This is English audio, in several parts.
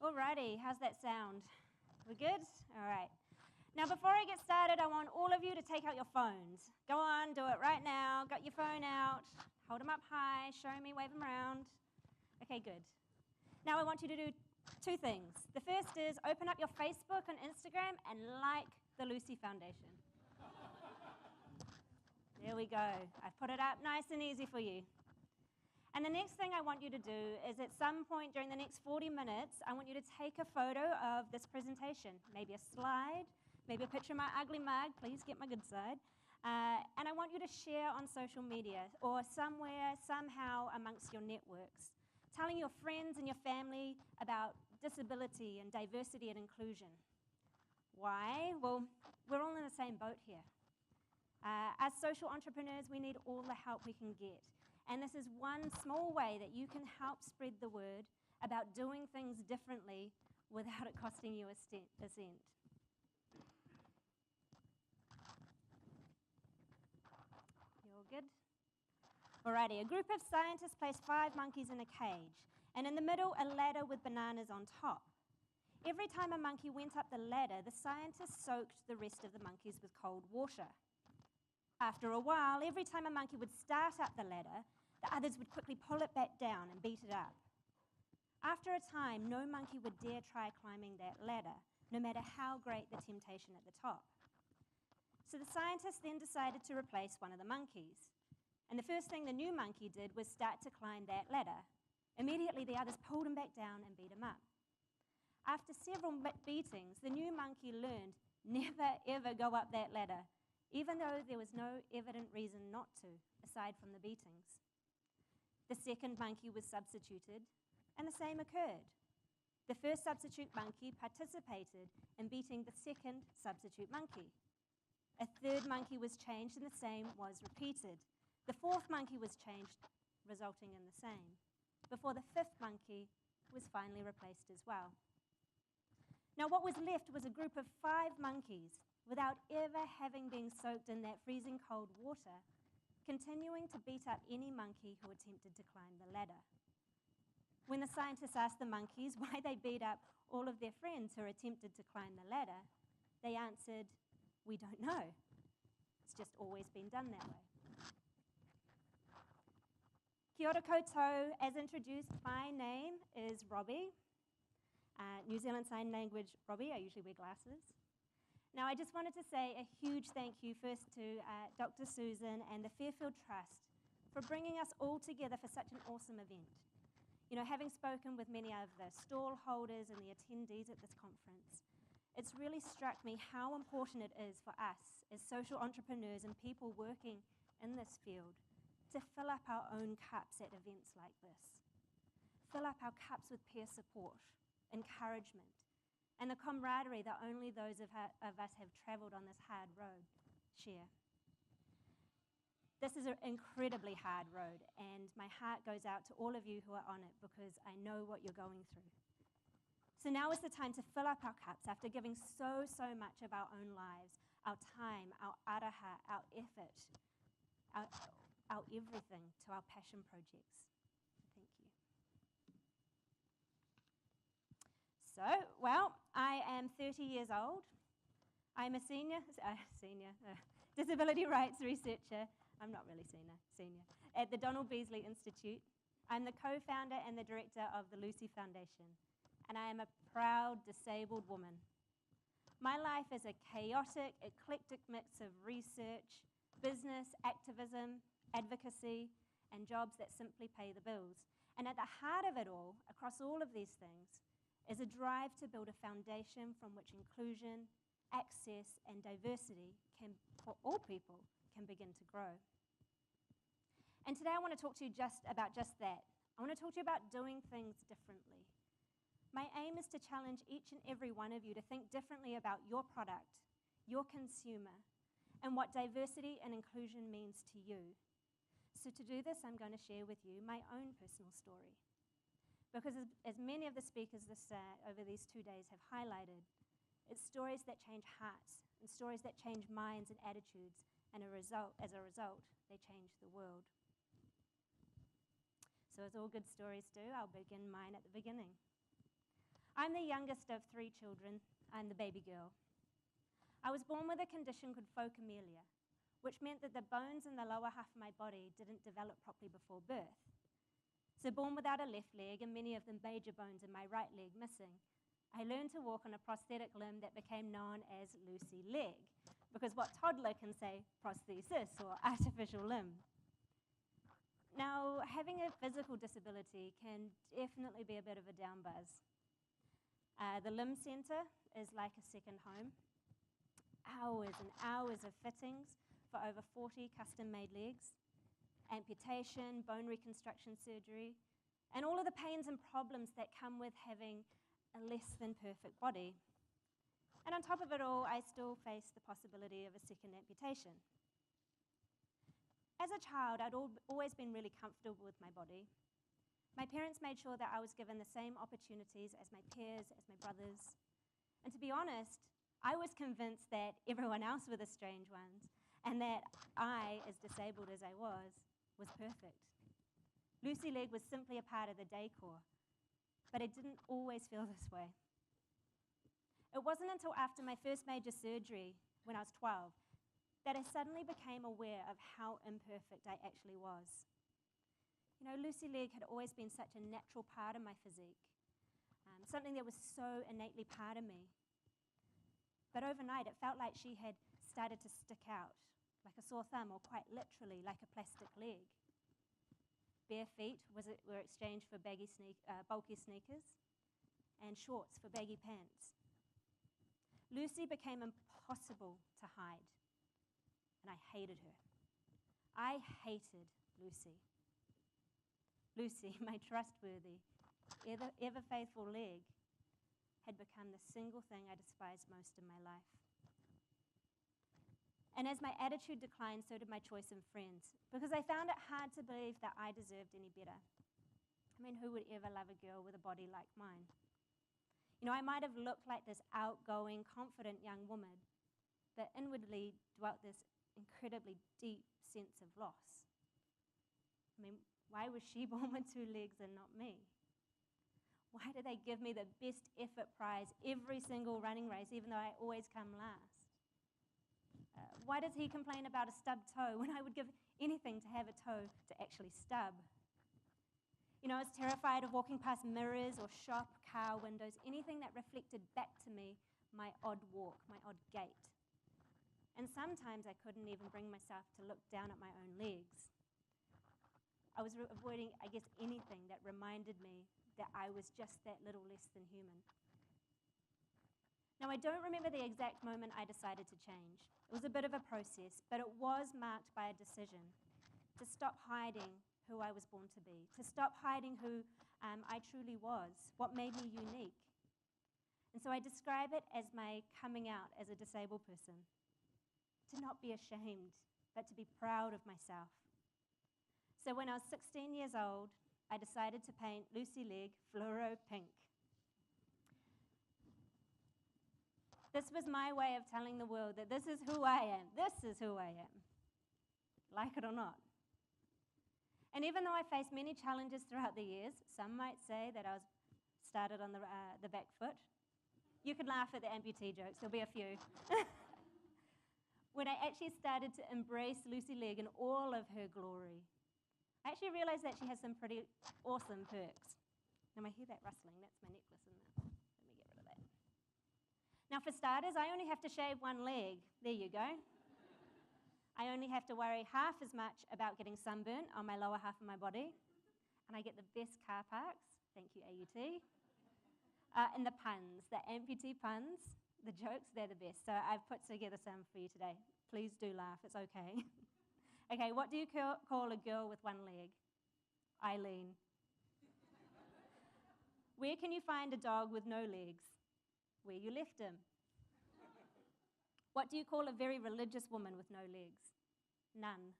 Alrighty, how's that sound? We're good? All right. Now, before I get started, I want all of you to take out your phones. Go on, do it right now. Got your phone out. Hold them up high. Show me, wave them around. Okay, good. Now, I want you to do two things. The first is open up your Facebook and Instagram and like the Lucy Foundation. There we go. I've put it up nice and easy for you. And the next thing I want you to do is at some point during the next 40 minutes, I want you to take a photo of this presentation, maybe a slide, maybe a picture of my ugly mug. Please get my good side. And I want you to share on social media or somewhere, somehow amongst your networks, telling your friends and your family about disability and diversity and inclusion. Why? Well, we're all in the same boat here. As social entrepreneurs, we need all the help we can get. And this is one small way that you can help spread the word about doing things differently without it costing you a cent. You all good? Alrighty, a group of scientists placed 5 monkeys in a cage, and in the middle, a ladder with bananas on top. Every time a monkey went up the ladder, the scientists soaked the rest of the monkeys with cold water. After a while, every time a monkey would start up the ladder, the others would quickly pull it back down and beat it up. After a time, no monkey would dare try climbing that ladder, no matter how great the temptation at the top. So the scientists then decided to replace one of the monkeys. And the first thing the new monkey did was start to climb that ladder. Immediately, the others pulled him back down and beat him up. After several beatings, the new monkey learned never, ever go up that ladder, even though there was no evident reason not to, aside from the beatings. The second monkey was substituted, and the same occurred. The first substitute monkey participated in beating the second substitute monkey. A third monkey was changed, and the same was repeated. The fourth monkey was changed, resulting in the same, before the fifth monkey was finally replaced as well. Now, what was left was a group of 5 monkeys, without ever having been soaked in that freezing cold water, continuing to beat up any monkey who attempted to climb the ladder. When the scientists asked the monkeys why they beat up all of their friends who attempted to climb the ladder, they answered, "We don't know. It's just always been done that way." Kia ora koutou. As introduced, my name is Robbie. New Zealand Sign Language Robbie. I usually wear glasses. Now, I just wanted to say a huge thank you first to Dr. Susan and the Fairfield Trust for bringing us all together for such an awesome event. You know, having spoken with many of the stall holders and the attendees at this conference, it's really struck me how important it is for us as social entrepreneurs and people working in this field to fill up our own cups at events like this. Fill up our cups with peer support, encouragement, and the camaraderie that only those of us have traveled on this hard road share. This is an incredibly hard road, and my heart goes out to all of you who are on it because I know what you're going through. So now is the time to fill up our cups after giving so much of our own lives, our time, our araha, our effort, our everything to our passion projects. Thank you. So, well, I am 30 years old. I'm a senior disability rights researcher. I'm not really senior, at the Donald Beasley Institute. I'm the co-founder and the director of the Lucy Foundation, and I am a proud disabled woman. My life is a chaotic, eclectic mix of research, business, activism, advocacy, and jobs that simply pay the bills. And at the heart of it all, across all of these things, is a drive to build a foundation from which inclusion, access, and diversity for all people can begin to grow. And today I want to talk to you about just that. I want to talk to you about doing things differently. My aim is to challenge each and every one of you to think differently about your product, your consumer, and what diversity and inclusion means to you. So to do this, I'm going to share with you my own personal story. Because as many of the speakers over these 2 days have highlighted, it's stories that change hearts and stories that change minds and attitudes, and as a result, they change the world. So as all good stories do, I'll begin mine at the beginning. I'm the youngest of 3 children. I'm the baby girl. I was born with a condition called phocomelia, which meant that the bones in the lower half of my body didn't develop properly before birth. So born without a left leg and many of the major bones in my right leg missing, I learned to walk on a prosthetic limb that became known as Lucy Leg, because what toddler can say prosthesis or artificial limb? Now, having a physical disability can definitely be a bit of a down buzz. The limb centre is like a second home. Hours and hours of fittings for over 40 custom-made legs, amputation, bone reconstruction surgery, and all of the pains and problems that come with having a less than perfect body. And on top of it all, I still face the possibility of a second amputation. As a child, I'd always been really comfortable with my body. My parents made sure that I was given the same opportunities as my peers, as my brothers. And to be honest, I was convinced that everyone else were the strange ones, and that I, as disabled as I was perfect. Lucy Leg was simply a part of the decor, but it didn't always feel this way. It wasn't until after my first major surgery, when I was 12, that I suddenly became aware of how imperfect I actually was. You know, Lucy Leg had always been such a natural part of my physique, something that was so innately part of me. But overnight, it felt like she had started to stick out, like a sore thumb, or quite literally, like a plastic leg. Bare feet were exchanged for bulky sneakers, and shorts for baggy pants. Lucy became impossible to hide, and I hated her. I hated Lucy. Lucy, my trustworthy, ever-faithful leg, had become the single thing I despised most in my life. And as my attitude declined, so did my choice in friends, because I found it hard to believe that I deserved any better. I mean, who would ever love a girl with a body like mine? You know, I might have looked like this outgoing, confident young woman, but inwardly dwelt this incredibly deep sense of loss. I mean, why was she born with 2 legs and not me? Why do they give me the best effort prize every single running race, even though I always come last? Why does he complain about a stubbed toe when I would give anything to have a toe to actually stub? You know, I was terrified of walking past mirrors or shop, car windows, anything that reflected back to me my odd walk, my odd gait. And sometimes I couldn't even bring myself to look down at my own legs. I was avoiding, I guess, anything that reminded me that I was just that little less than human. Now, I don't remember the exact moment I decided to change. It was a bit of a process, but it was marked by a decision to stop hiding who I was born to be, to stop hiding who I truly was, what made me unique. And so I describe it as my coming out as a disabled person, to not be ashamed, but to be proud of myself. So when I was 16 years old, I decided to paint Lucy Leg fluoro pink. This was my way of telling the world that this is who I am. This is who I am, like it or not. And even though I faced many challenges throughout the years, some might say that I was started on the back foot. You can laugh at the amputee jokes, there'll be a few. When I actually started to embrace Lucy Leg in all of her glory, I actually realized that she has some pretty awesome perks. Now, I hear that rustling. That's my necklace, isn't it? Let me get rid of that. Now, for starters, I only have to shave 1 leg. There you go. I only have to worry half as much about getting sunburnt on my lower half of my body. And I get the best car parks. Thank you, AUT. And the puns, the amputee puns, the jokes, they're the best. So I've put together some for you today. Please do laugh. It's okay. Okay, what do you call a girl with 1 leg? Eileen. Where can you find a dog with no legs? Where you left him. What do you call a very religious woman with no legs? None.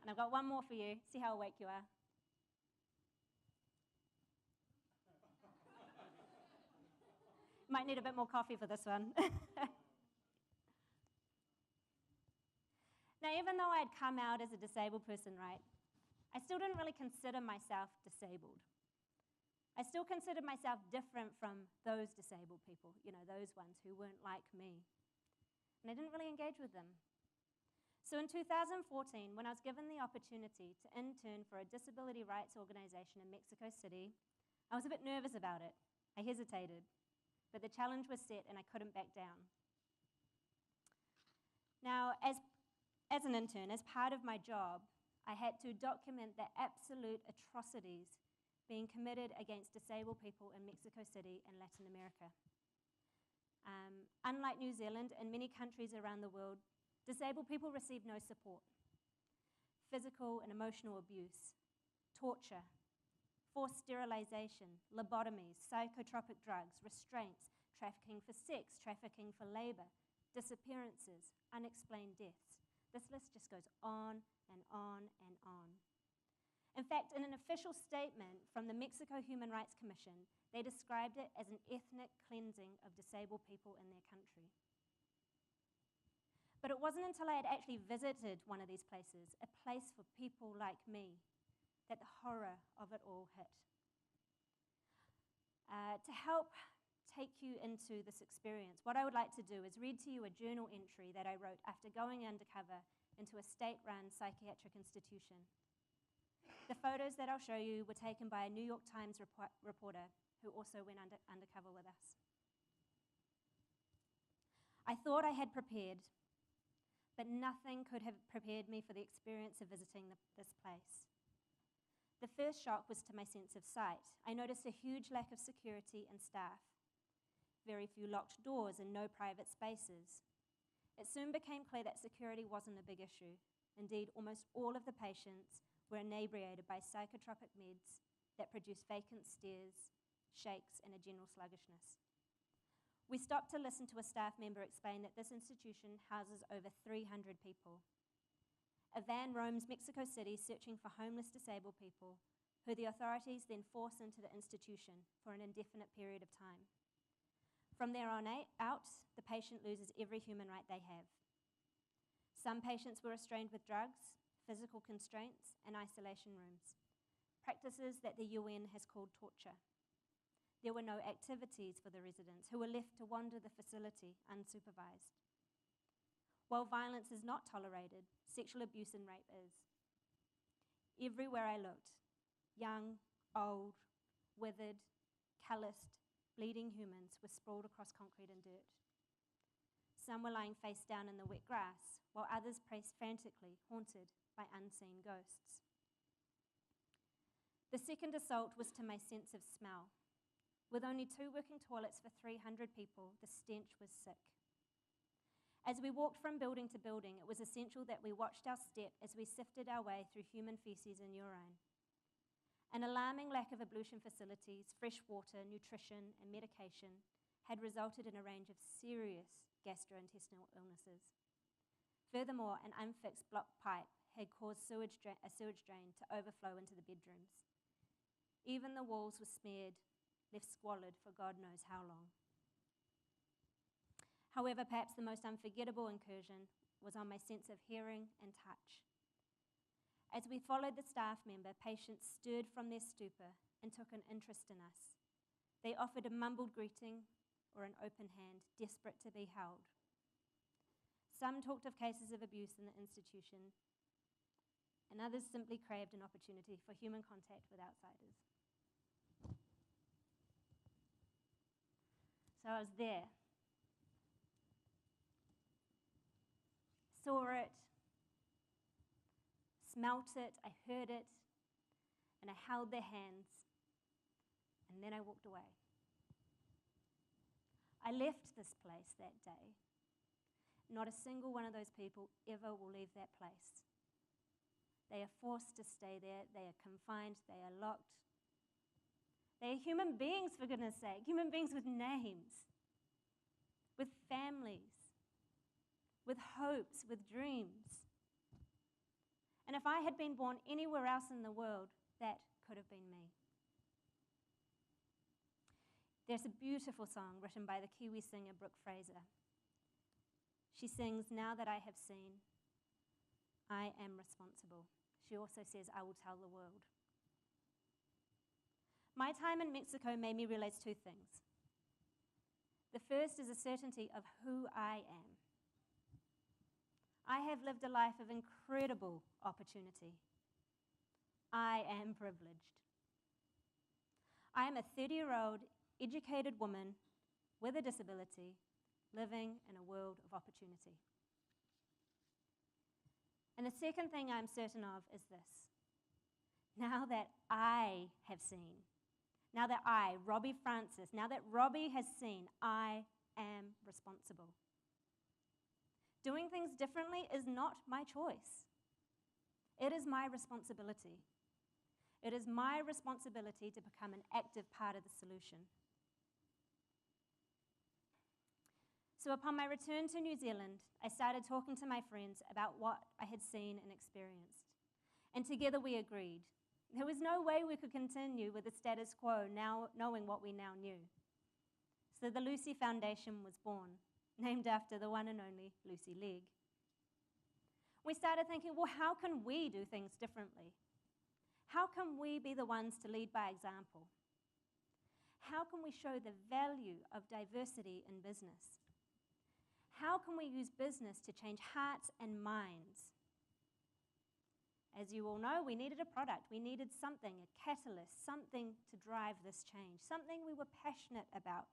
And I've got one more for you. See how awake you are. Might need a bit more coffee for this one. Now, even though I had come out as a disabled person, right, I still didn't really consider myself disabled. I still considered myself different from those disabled people, those ones who weren't like me. And I didn't really engage with them. So in 2014, when I was given the opportunity to intern for a disability rights organization in Mexico City, I was a bit nervous about it. I hesitated. But the challenge was set and I couldn't back down. Now, as an intern, as part of my job, I had to document the absolute atrocities being committed against disabled people in Mexico City and Latin America. Unlike New Zealand and many countries around the world, disabled people receive no support. Physical and emotional abuse, torture, forced sterilization, lobotomies, psychotropic drugs, restraints, trafficking for sex, trafficking for labor, disappearances, unexplained deaths. This list just goes on and on and on. In fact, in an official statement from the Mexico Human Rights Commission, they described it as an ethnic cleansing of disabled people in their country. But it wasn't until I had actually visited one of these places, a place for people like me, that the horror of it all hit. To help take you into this experience, what I would like to do is read to you a journal entry that I wrote after going undercover into a state-run psychiatric institution. The photos that I'll show you were taken by a New York Times reporter who also went undercover with us. I thought I had prepared, but nothing could have prepared me for the experience of visiting this place. The first shock was to my sense of sight. I noticed a huge lack of security and staff, very few locked doors and no private spaces. It soon became clear that security wasn't a big issue. Indeed, almost all of the patients were inebriated by psychotropic meds that produced vacant stares, shakes, and a general sluggishness. We stopped to listen to a staff member explain that this institution houses over 300 people. A van roams Mexico City searching for homeless disabled people who the authorities then force into the institution for an indefinite period of time. From there on out, the patient loses every human right they have. Some patients were restrained with drugs, physical constraints, and isolation rooms, practices that the UN has called torture. There were no activities for the residents who were left to wander the facility unsupervised. While violence is not tolerated, sexual abuse and rape is. Everywhere I looked, young, old, withered, calloused, bleeding humans were sprawled across concrete and dirt. Some were lying face down in the wet grass, while others pressed frantically, haunted by unseen ghosts. The second assault was to my sense of smell. With only 2 working toilets for 300 people, the stench was sick. As we walked from building to building, it was essential that we watched our step as we sifted our way through human feces and urine. An alarming lack of ablution facilities, fresh water, nutrition, and medication had resulted in a range of serious gastrointestinal illnesses. Furthermore, an unfixed blocked pipe had caused a sewage drain to overflow into the bedrooms. Even the walls were smeared, left squalid for God knows how long. However, perhaps the most unforgettable incursion was on my sense of hearing and touch. As we followed the staff member, patients stirred from their stupor and took an interest in us. They offered a mumbled greeting or an open hand, desperate to be held. Some talked of cases of abuse in the institution, and others simply craved an opportunity for human contact with outsiders. So I was there. Saw it, smelt it, I heard it, and I held their hands, and then I walked away. I left this place that day. Not a single one of those people ever will leave that place. They are forced to stay there. They are confined. They are locked. They are human beings, for goodness sake, human beings with names, with families, with hopes, with dreams. And if I had been born anywhere else in the world, that could have been me. There's a beautiful song written by the Kiwi singer Brooke Fraser. She sings, "Now that I have seen, I am responsible." She also says, "I will tell the world." My time in Mexico made me realize two things. The first is a certainty of who I am. I have lived a life of incredible opportunity. I am privileged. I am a 30-year-old educated woman with a disability living in a world of opportunity. And the second thing I'm certain of is this. Now that I have seen, now that I, Robbie Francis, now that Robbie has seen, I am responsible. Doing things differently is not my choice. It is my responsibility. It is my responsibility to become an active part of the solution. So upon my return to New Zealand, I started talking to my friends about what I had seen and experienced. And together we agreed. There was no way we could continue with the status quo now knowing what we now knew. So the Lucy Foundation was born, named after the one and only Lucy Legg. We started thinking, well, how can we do things differently? How can we be the ones to lead by example? How can we show the value of diversity in business? How can we use business to change hearts and minds? As you all know, we needed a product. We needed something, a catalyst, something to drive this change, something we were passionate about.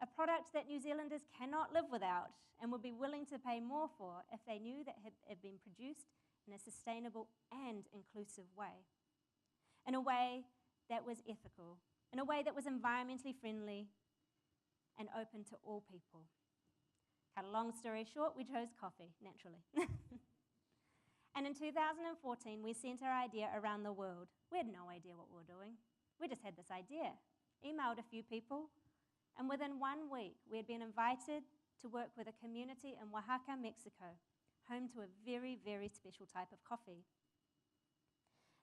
A product that New Zealanders cannot live without and would be willing to pay more for if they knew that it had been produced in a sustainable and inclusive way. In a way that was ethical, in a way that was environmentally friendly and open to all people. Cut a long story short, we chose coffee, naturally. And in 2014, we sent our idea around the world. We had no idea what we were doing. We just had this idea, emailed a few people, and within 1 week, we had been invited to work with a community in Oaxaca, Mexico, home to a very, very special type of coffee.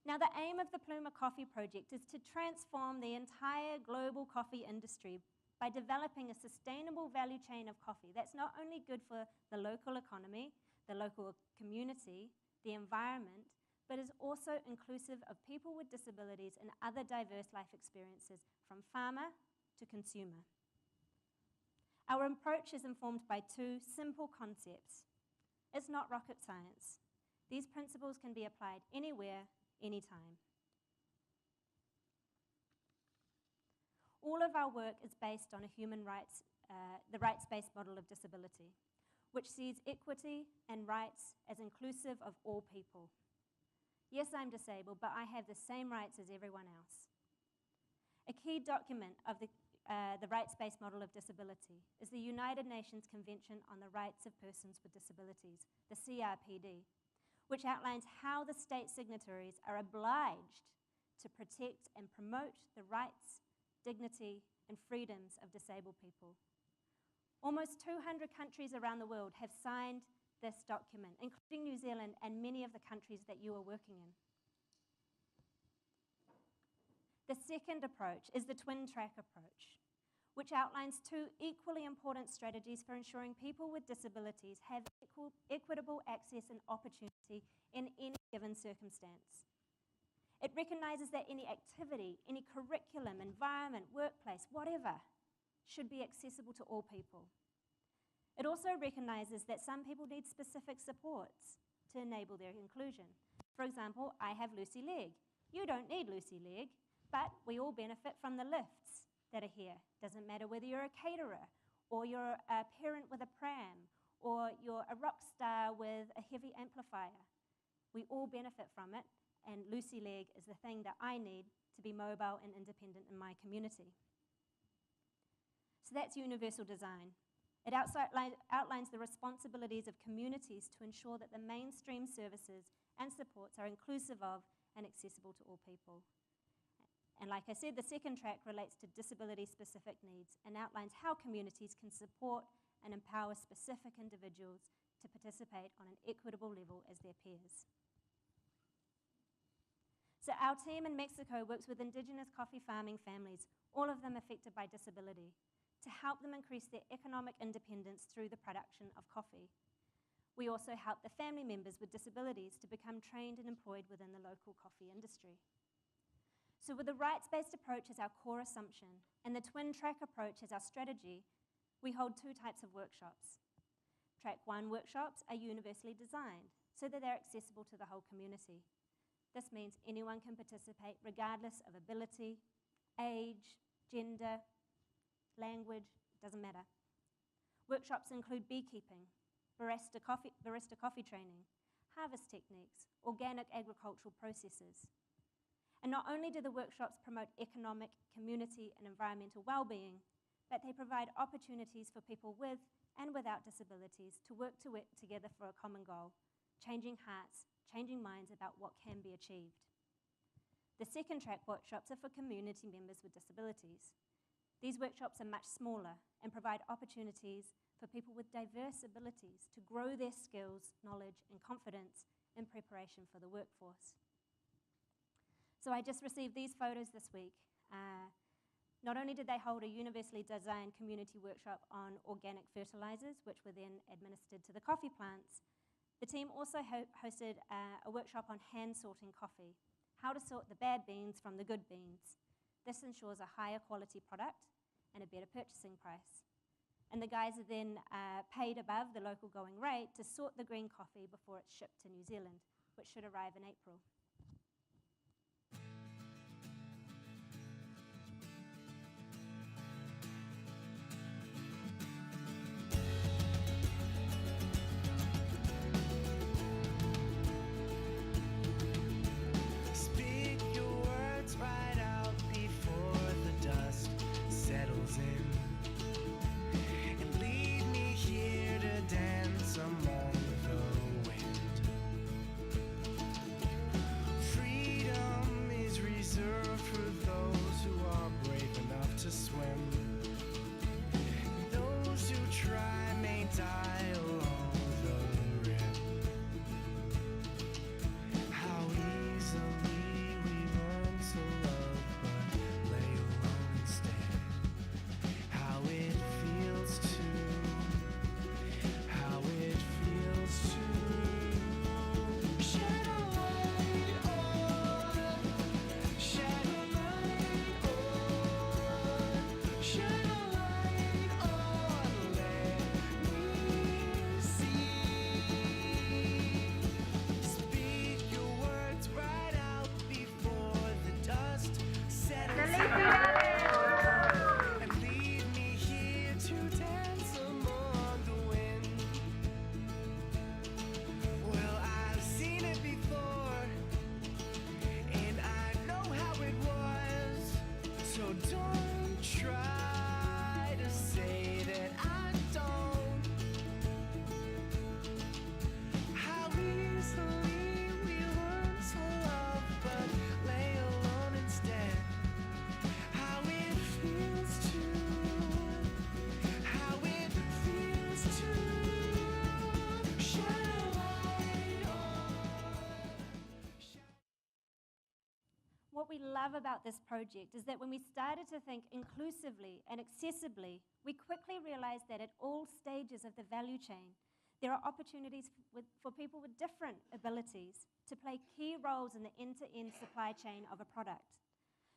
Now, the aim of the Pluma Coffee Project is to transform the entire global coffee industry by developing a sustainable value chain of coffee that's not only good for the local economy, the local community, the environment, but is also inclusive of people with disabilities and other diverse life experiences, from farmer to consumer. Our approach is informed by two simple concepts. It's not rocket science. These principles can be applied anywhere, anytime. All of our work is based on the rights-based model of disability, which sees equity and rights as inclusive of all people. Yes, I'm disabled, but I have the same rights as everyone else. A key document of the rights-based model of disability is the United Nations Convention on the Rights of Persons with Disabilities, the CRPD, which outlines how the state signatories are obliged to protect and promote the rights, dignity, and freedoms of disabled people. Almost 200 countries around the world have signed this document, including New Zealand and many of the countries that you are working in. The second approach is the twin track approach, which outlines two equally important strategies for ensuring people with disabilities have equitable access and opportunity in any given circumstance. It recognizes that any activity, any curriculum, environment, workplace, whatever, should be accessible to all people. It also recognizes that some people need specific supports to enable their inclusion. For example, I have Lucy Legg. You don't need Lucy Legg, but we all benefit from the lifts that are here. Doesn't matter whether you're a caterer, or you're a parent with a pram, or you're a rock star with a heavy amplifier. We all benefit from it, and Lucy Legg is the thing that I need to be mobile and independent in my community. So that's universal design. It outlines the responsibilities of communities to ensure that the mainstream services and supports are inclusive of and accessible to all people. And like I said, the second track relates to disability-specific needs and outlines how communities can support and empower specific individuals to participate on an equitable level as their peers. So our team in Mexico works with Indigenous coffee farming families, all of them affected by disability, to help them increase their economic independence through the production of coffee. We also help the family members with disabilities to become trained and employed within the local coffee industry. So with the rights-based approach as our core assumption and the twin track approach as our strategy, we hold two types of workshops. Track 1 workshops are universally designed so that they're accessible to the whole community. This means anyone can participate regardless of ability, age, gender, language, doesn't matter. Workshops include beekeeping, barista coffee training, harvest techniques, organic agricultural processes. And not only do the workshops promote economic, community, and environmental well-being, but they provide opportunities for people with and without disabilities to work together for a common goal, changing hearts, changing minds about what can be achieved. The second track workshops are for community members with disabilities. These workshops are much smaller and provide opportunities for people with diverse abilities to grow their skills, knowledge, and confidence in preparation for the workforce. So I just received these photos this week. Not only did they hold a universally designed community workshop on organic fertilizers, which were then administered to the coffee plants, the team also hosted a workshop on hand sorting coffee, how to sort the bad beans from the good beans. This ensures a higher quality product and a better purchasing price. And the guys are then paid above the local going rate to sort the green coffee before it's shipped to New Zealand, which should arrive in April. What we love about this project is that when we started to think inclusively and accessibly, we quickly realized that at all stages of the value chain, there are opportunities for people with different abilities to play key roles in the end-to-end supply chain of a product.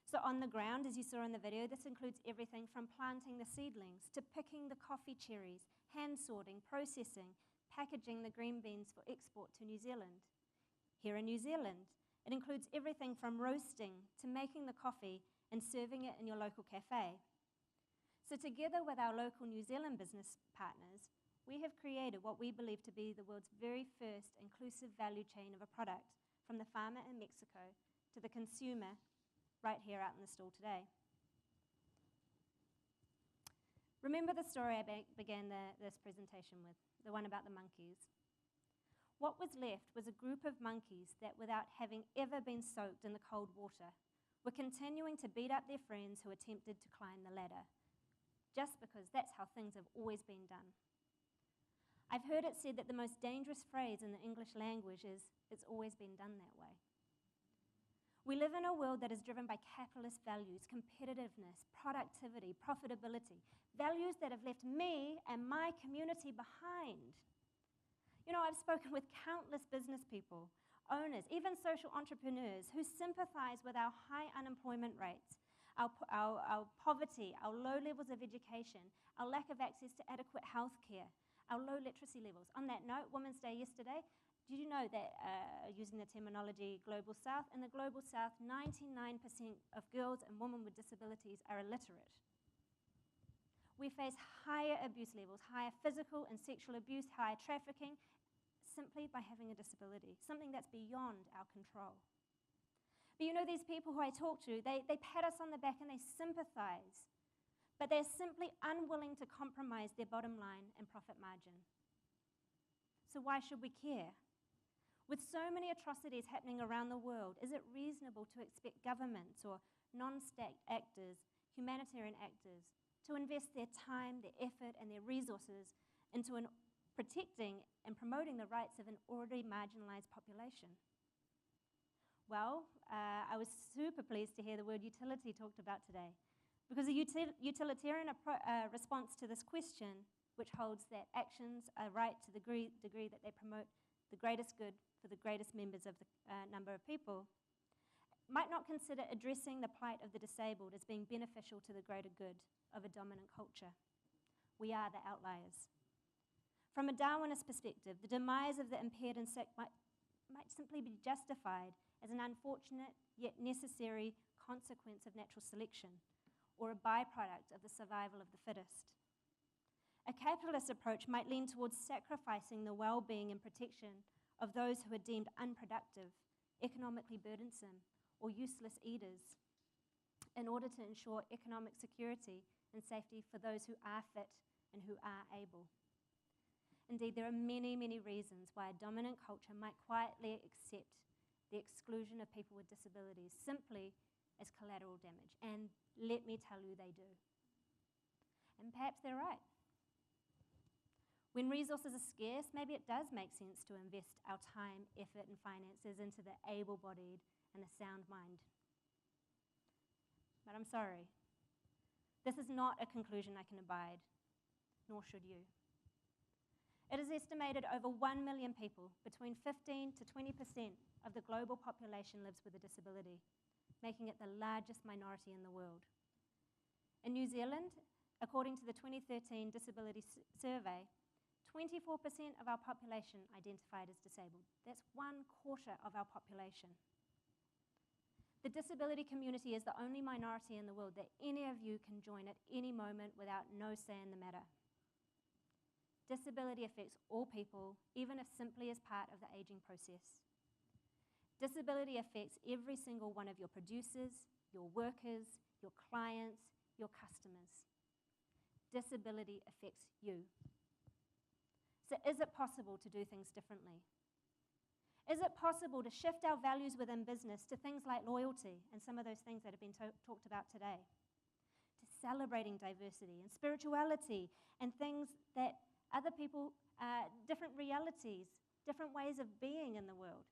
So on the ground, as you saw in the video, this includes everything from planting the seedlings to picking the coffee cherries, hand sorting, processing, packaging the green beans for export to New Zealand. Here in New Zealand, it includes everything from roasting to making the coffee and serving it in your local cafe. So together with our local New Zealand business partners, we have created what we believe to be the world's very first inclusive value chain of a product, from the farmer in Mexico to the consumer right here out in the stall today. Remember the story I began this presentation with, the one about the monkeys. What was left was a group of monkeys that, without having ever been soaked in the cold water, were continuing to beat up their friends who attempted to climb the ladder, just because that's how things have always been done. I've heard it said that the most dangerous phrase in the English language is, "It's always been done that way." We live in a world that is driven by capitalist values, competitiveness, productivity, profitability, values that have left me and my community behind. You know, I've spoken with countless business people owners, even social entrepreneurs who sympathize with our high unemployment rates, our poverty, our low levels of education, our lack of access to adequate health care, our low literacy levels. On that note, Women's Day yesterday, did you know that, using the terminology Global South, in the Global South, 99% of girls and women with disabilities are illiterate? We face higher abuse levels, higher physical and sexual abuse, higher trafficking, simply by having a disability, something that's beyond our control. But you know, these people who I talk to, they pat us on the back and they sympathize, but they're simply unwilling to compromise their bottom line and profit margin. So why should we care? With so many atrocities happening around the world, is it reasonable to expect governments or non-state actors, humanitarian actors, to invest their time, their effort, and their resources into protecting and promoting the rights of an already marginalized population? Well, I was super pleased to hear the word utility talked about today, because a utilitarian response to this question, which holds that actions are right to the degree that they promote the greatest good for the greatest members of the number of people, might not consider addressing the plight of the disabled as being beneficial to the greater good of a dominant culture. We are the outliers. From a Darwinist perspective, the demise of the impaired and sick might simply be justified as an unfortunate yet necessary consequence of natural selection, or a byproduct of the survival of the fittest. A capitalist approach might lean towards sacrificing the well-being and protection of those who are deemed unproductive, economically burdensome, or useless eaters in order to ensure economic security and safety for those who are fit and who are able. Indeed, there are many, many reasons why a dominant culture might quietly accept the exclusion of people with disabilities simply as collateral damage. And let me tell you, they do. And perhaps they're right. When resources are scarce, maybe it does make sense to invest our time, effort, and finances into the able-bodied and the sound mind. But I'm sorry. This is not a conclusion I can abide, nor should you. It is estimated over 1 million people, between 15 to 20% of the global population, lives with a disability, making it the largest minority in the world. In New Zealand, according to the 2013 Disability Survey, 24% of our population identified as disabled. That's 1/4 of our population. The disability community is the only minority in the world that any of you can join at any moment without no say in the matter. Disability affects all people, even if simply as part of the aging process. Disability affects every single one of your producers, your workers, your clients, your customers. Disability affects you. So is it possible to do things differently? Is it possible to shift our values within business to things like loyalty and some of those things that have been talked about today? To celebrating diversity and spirituality and things that other people, different realities, different ways of being in the world?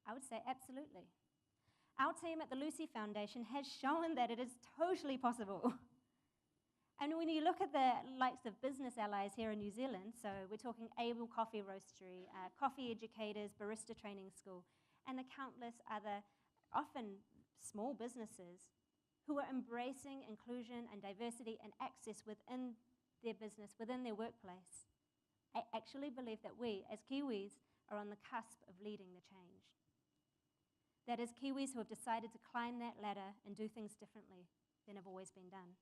I would say absolutely. Our team at the Lucy Foundation has shown that it is totally possible. And when you look at the likes of business allies here in New Zealand, so we're talking Able Coffee Roastery, Coffee Educators, Barista Training School, and the countless other, often small businesses, who are embracing inclusion and diversity and access within their business, within their workplace, I actually believe that we, as Kiwis, are on the cusp of leading the change. That is, Kiwis who have decided to climb that ladder and do things differently than have always been done.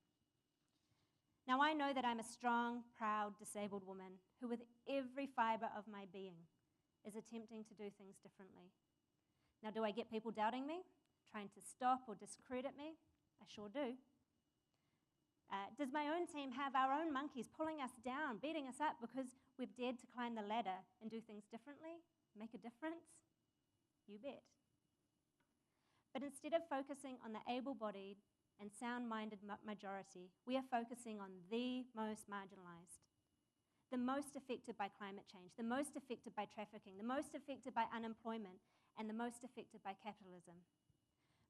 Now, I know that I'm a strong, proud, disabled woman who, with every fiber of my being, is attempting to do things differently. Now, do I get people doubting me, trying to stop or discredit me? I sure do. Does my own team have our own monkeys pulling us down, beating us up because we've dared to climb the ladder and do things differently, make a difference? You bet. But instead of focusing on the able-bodied and sound-minded majority, we are focusing on the most marginalized, the most affected by climate change, the most affected by trafficking, the most affected by unemployment, and the most affected by capitalism.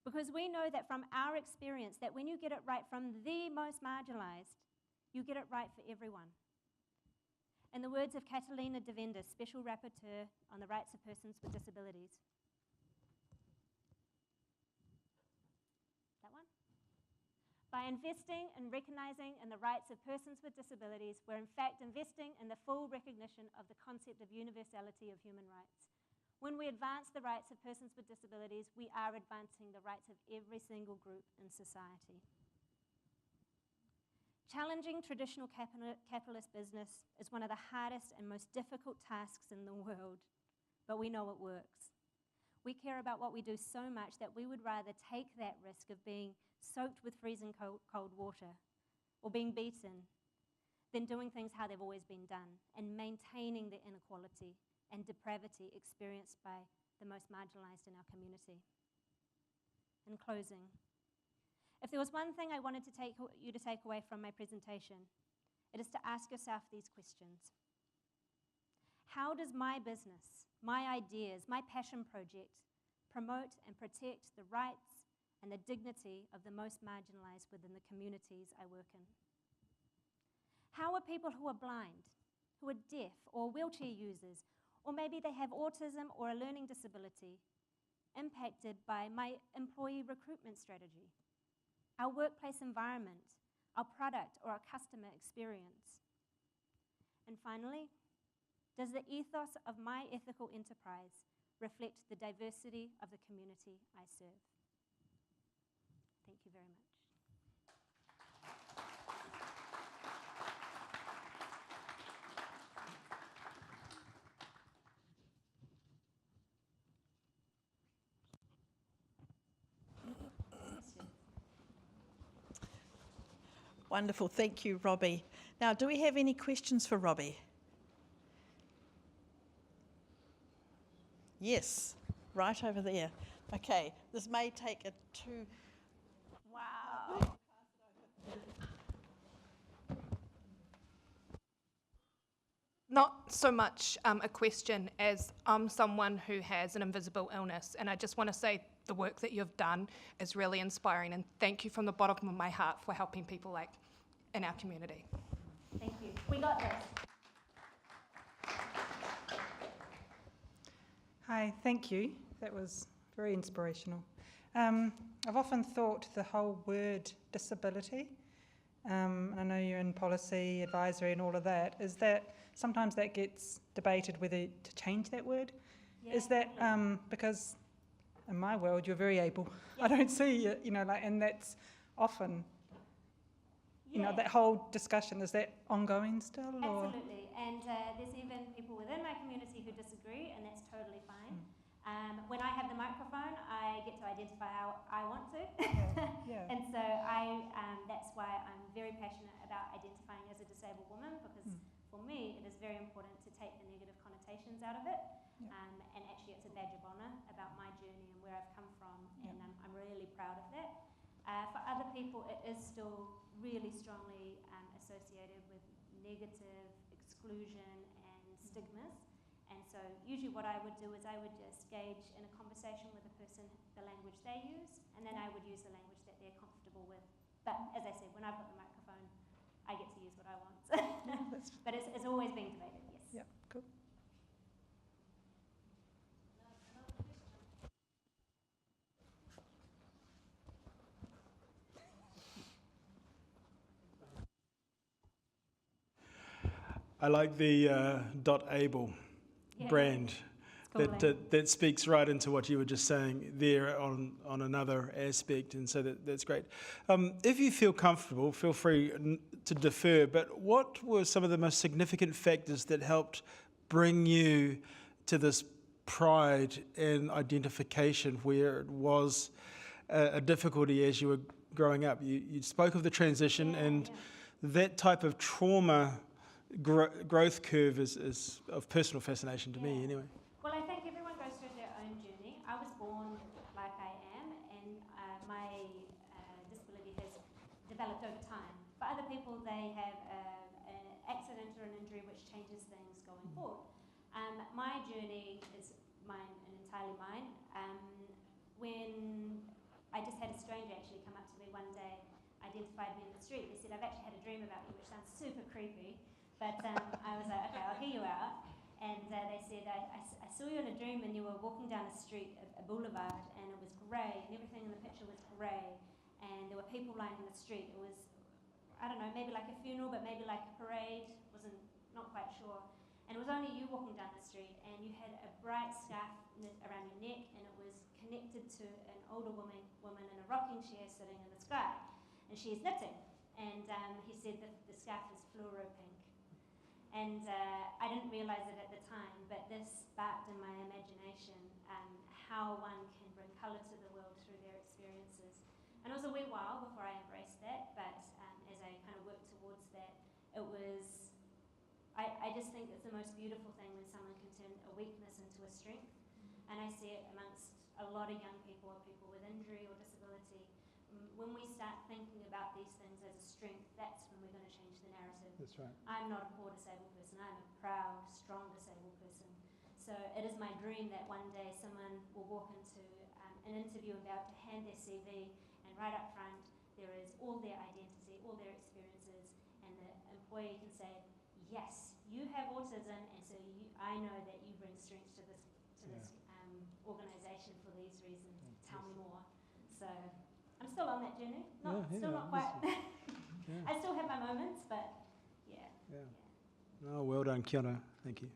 Because we know that from our experience that when you get it right from the most marginalized, you get it right for everyone. In the words of Catalina Devenda, Special Rapporteur on the Rights of Persons with Disabilities. That one? By investing in recognising in the rights of persons with disabilities, we're in fact investing in the full recognition of the concept of universality of human rights. When we advance the rights of persons with disabilities, we are advancing the rights of every single group in society. Challenging traditional capitalist business is one of the hardest and most difficult tasks in the world, but we know it works. We care about what we do so much that we would rather take that risk of being soaked with freezing cold water or being beaten than doing things how they've always been done and maintaining the inequality and depravity experienced by the most marginalized in our community. In closing, if there was one thing I wanted you to take away from my presentation, it is to ask yourself these questions. How does my business, my ideas, my passion project promote and protect the rights and the dignity of the most marginalized within the communities I work in? How are people who are blind, who are deaf or wheelchair users, or maybe they have autism or a learning disability, impacted by my employee recruitment strategy, our workplace environment, our product or our customer experience? And finally, does the ethos of my ethical enterprise reflect the diversity of the community I serve? Thank you very much. Wonderful, thank you, Robbie. Now, do we have any questions for Robbie? Yes, right over there. Okay, this may take a two. Wow. Not so much a question as I'm someone who has an invisible illness, and I just want to say the work that you've done is really inspiring, and thank you from the bottom of my heart for helping people like in our community. Thank you. We got this. Hi, thank you. That was very inspirational. I've often thought the whole word disability, I know you're in policy, advisory and all of that, is that sometimes that gets debated whether to change that word. Yeah, is that because in my world you're very able. Yeah. I don't see it, and that's often, that whole discussion, is that ongoing still? Absolutely, and there's even people within my community who disagree, and that's totally fine. When I have the microphone, I get to identify how I want to. Yeah. And so that's why I'm very passionate about identifying as a disabled woman, because for me it is very important to take the negative connotations out of it. And actually it's a badge of honour about my journey and where I've come from, and I'm really proud of that. For other people, it is still really strongly associated with negative exclusion and stigmas. And so usually what I would do is I would just gauge in a conversation with a person the language they use, and then I would use the language that they're comfortable with. But as I said, when I've got the microphone, I get to use what I want. But it's always being debated, yes. Yeah, cool. I like the .able brand. That speaks right into what you were just saying there on another aspect, and so that's great. If you feel comfortable, feel free to defer, but what were some of the most significant factors that helped bring you to this pride and identification where it was a difficulty as you were growing up? You spoke of the transition, and that type of trauma growth curve is of personal fascination to me anyway. Well, I think everyone goes through their own journey. I was born like I am, and my disability has developed over time. For other people, they have an accident or an injury which changes things going forward. My journey is mine and entirely mine. When I just had a stranger actually come up to me one day, identified me in the street. They said, "I've actually had a dream about you," which sounds super creepy. But I was like, okay, I'll hear you out. And they said, I saw you in a dream and you were walking down a street, a boulevard, and it was grey, and everything in the picture was grey, and there were people lining the street. It was, I don't know, maybe like a funeral, but maybe like a parade, not quite sure. And it was only you walking down the street, and you had a bright scarf around your neck, and it was connected to an older woman in a rocking chair sitting in the sky, and she is knitting. And he said that the scarf is fluoro pink. And I didn't realise it at the time, but this sparked in my imagination how one can bring colour to the world through their experiences. And it was a wee while before I embraced that, but as I kind of worked towards that, it was, I just think it's the most beautiful thing when someone can turn a weakness into a strength. And I see it amongst a lot of young people or people with injury or disability. When we start thinking about these things as a strength, that's when we're going to change the narrative. That's right. I'm not a poor disabled person, I'm a proud, strong disabled person. So it is my dream that one day someone will walk into an interview and be able to hand their CV, and right up front there is all their identity, all their experiences, and the employee can say, yes, you have autism, and so I know that you bring strength to this organisation for these reasons. Tell me more. So I'm still on that journey. Not quite. I still have my moments, but yeah. Oh, well done, kia ora. Thank you.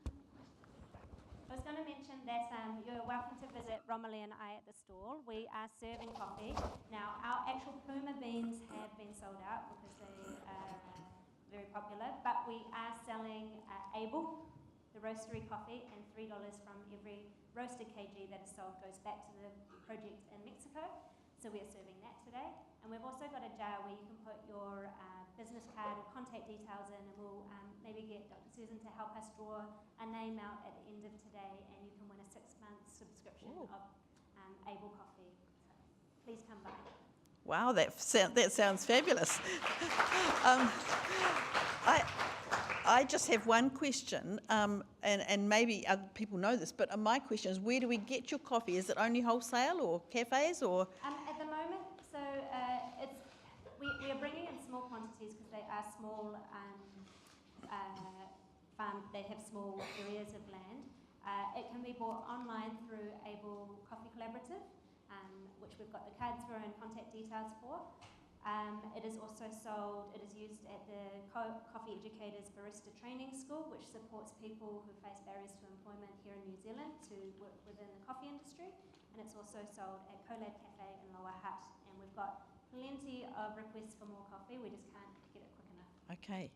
I was going to mention that you're welcome to visit Romilly and I at the stall. We are serving coffee. Now, our actual Puma beans have been sold out because they are very popular, but we are selling Able, the roastery coffee, and $3 from every roasted kg that is sold goes back to the project in Mexico. So we are serving that today. And we've also got a jar where you can put your business card or contact details in, and we'll maybe get Dr. Susan to help us draw a name out at the end of today, and you can win a 6-month subscription of Able Coffee. So please come by. Wow, that sounds fabulous. I just have one question, and maybe other people know this, but my question is, where do we get your coffee? Is it only wholesale or cafes or? At the moment, so we are bringing in small quantities because they are small farm. They have small areas of land. It can be bought online through Able Coffee Collaborative, which we've got the cards for and contact details for. It is also sold, it is used at the Coffee Educators Barista Training School, which supports people who face barriers to employment here in New Zealand to work within the coffee industry. And it's also sold at Colab Cafe in Lower Hutt. And we've got plenty of requests for more coffee, we just can't get it quick enough. Okay.